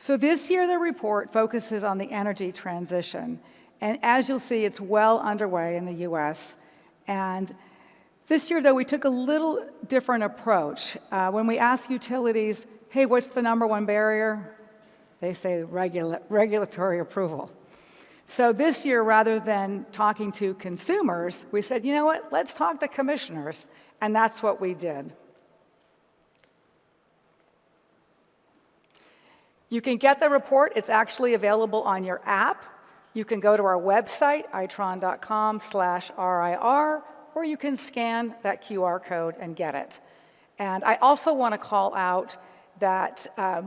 So this year, the report focuses on the energy transition. And as you'll see, it's well underway in the US. And this year, though, we took a little different approach. When we asked utilities, hey, what's the #1 barrier? They say regulatory approval. So this year, rather than talking to consumers, we said, you know what, let's talk to commissioners. And that's what we did. You can get the report. It's actually available on your app. You can go to our website, itron.com/RIR, or you can scan that QR code and get it. And I also want to call out that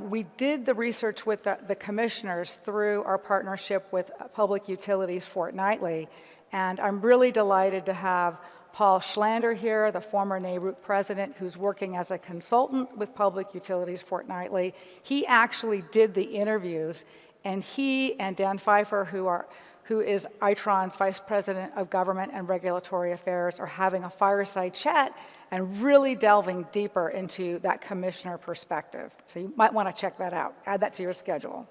we did the research with the commissioners through our partnership with Public Utilities Fortnightly. And I'm really delighted to have Paul Schlander here, the former NARUC president, who's working as a consultant with Public Utilities Fortnightly. He actually did the interviews, and he and Dan Pfeiffer, who is Itron's Vice President of Government and Regulatory Affairs, are having a fireside chat and really delving deeper into that commissioner perspective. So you might want to check that out. Add that to your schedule.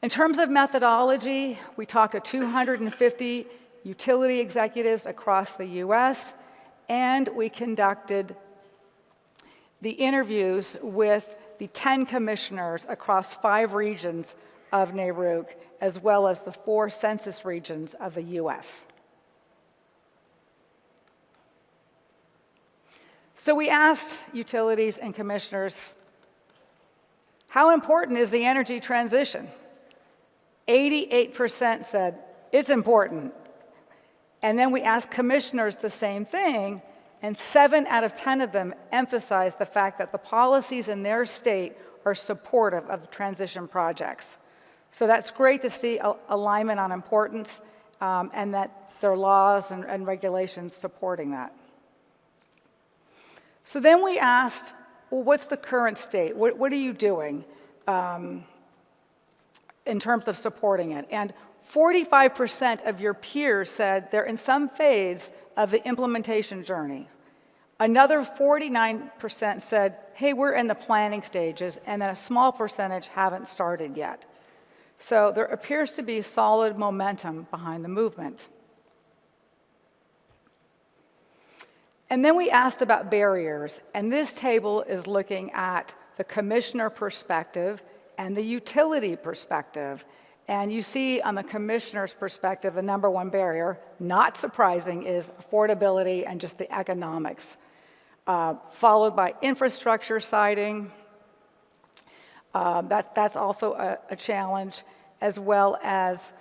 In terms of methodology, we talked to 250 utility executives across the US, and we conducted the interviews with the 10 commissioners across 5 regions of NARUC, as well as the 4 census regions of the US. So we asked utilities and commissioners, how important is the energy transition? 88% said, it's important. And then we asked commissioners the same thing, and 7 out of 10 of them emphasized the fact that the policies in their state are supportive of the transition projects. So that's great to see alignment on importance and that there are laws and regulations supporting that. So then we asked, well, what's the current state? What are you doing in terms of supporting it? And 45% of your peers said they're in some phase of the implementation journey. Another 49% said, hey, we're in the planning stages, and then a small percentage haven't started yet. So there appears to be solid momentum behind the movement. And then we asked about barriers, and this table is looking at the commissioner perspective and the utility perspective. And you see on the commissioner's perspective, the #1 barrier, not surprising, is affordability and just the economics, followed by infrastructure siting. That's also a challenge, as well as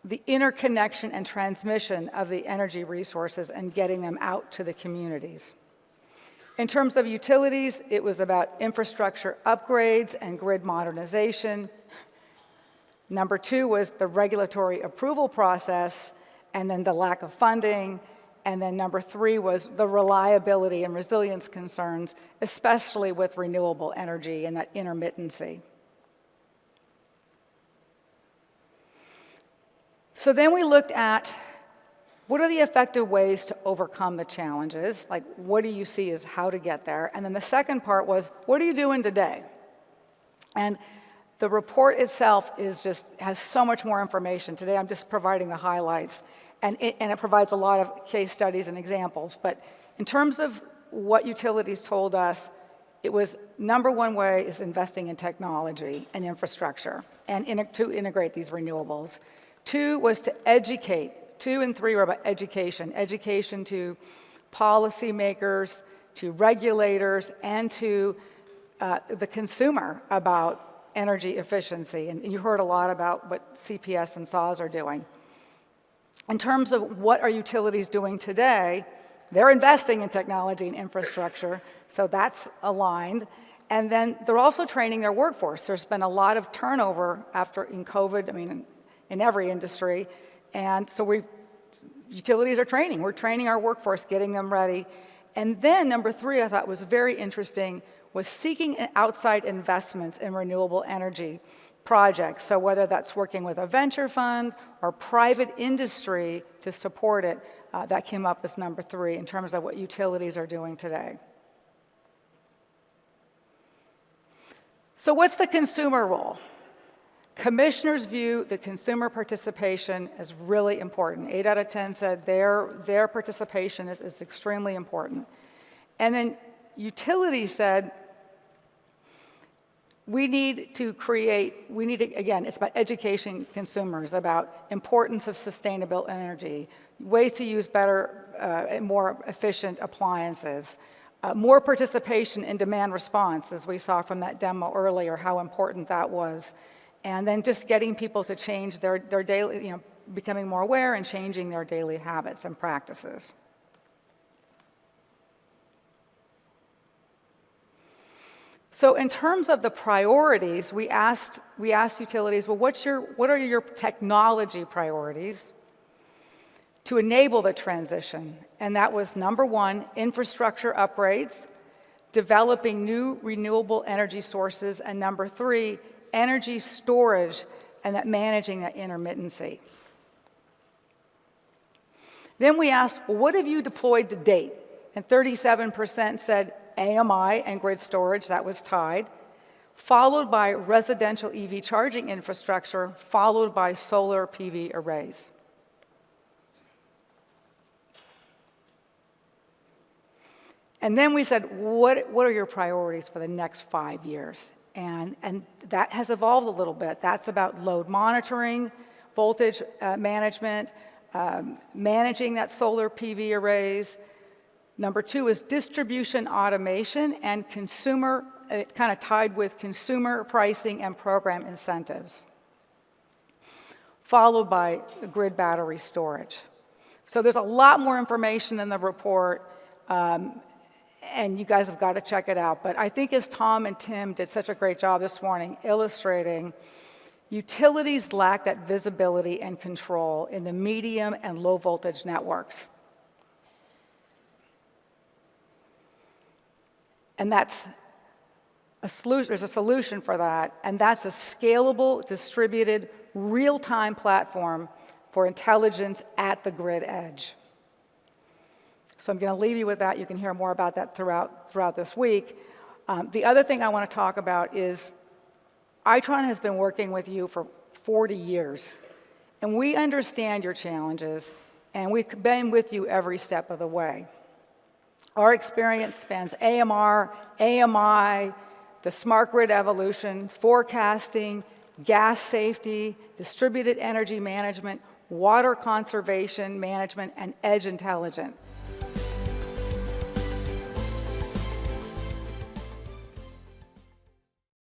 the interconnection and transmission of the energy resources and getting them out to the communities. In terms of utilities, it was about infrastructure upgrades and grid modernization. #2 was the regulatory approval process, and then the lack of funding. And then #3 was the reliability and resilience concerns, especially with renewable energy and that intermittency. So then we looked at what are the effective ways to overcome the challenges? Like, what do you see as how to get there? And then the second part was, what are you doing today? And the report itself has so much more information. Today I'm just providing the highlights, and it provides a lot of case studies and examples. But in terms of what utilities told us, it was #1 way is investing in technology and infrastructure and to integrate these renewables. 2 was to educate. 2 and 3 were about education. Education to policymakers, to regulators, and to the consumer about energy efficiency. And you heard a lot about what CPS and SAWS are doing. In terms of what are utilities doing today, they're investing in technology and infrastructure, so that's aligned. And then they're also training their workforce. There's been a lot of turnover in COVID, in every industry. And so utilities are training. We're training our workforce, getting them ready. And then #3 I thought was very interesting was seeking outside investments in renewable energy projects. So whether that's working with a venture fund or private industry to support it, that came up as #3 in terms of what utilities are doing today. So what's the consumer role? Commissioners view the consumer participation as really important. 8 out of 10 said their participation is extremely important. And then utilities said, again, it's about educating consumers about importance of sustainable energy, ways to use better and more efficient appliances, more participation in demand response, as we saw from that demo earlier, how important that was. And then just getting people to change their daily, becoming more aware and changing their daily habits and practices. So in terms of the priorities, we asked utilities, well, what are your technology priorities to enable the transition? And that was number 1, infrastructure upgrades, developing new renewable energy sources, and number 3, energy storage and managing that intermittency. Then we asked, well, what have you deployed to date? And 37% said AMI and grid storage, that was tied, followed by residential EV charging infrastructure, followed by solar PV arrays. And then we said, what are your priorities for the next 5 years? And that has evolved a little bit. That's about load monitoring, voltage management, managing that solar PV arrays. Number 2 is distribution automation and consumer, kind of tied with consumer pricing and program incentives, followed by grid battery storage. So there's a lot more information in the report, and you guys have got to check it out. But I think as Tom and Tim did such a great job this morning illustrating, utilities lack that visibility and control in the medium and low voltage networks. And that's a solution, there's a solution for that, and that's a scalable, distributed, real-time platform for intelligence at the grid edge. So I'm going to leave you with that. You can hear more about that throughout this week. The other thing I want to talk about is Itron has been working with you for 40 years, and we understand your challenges, and we've been with you every step of the way. Our experience spans AMR, AMI, the smart grid evolution, forecasting, gas safety, distributed energy management, water conservation management, and edge intelligence.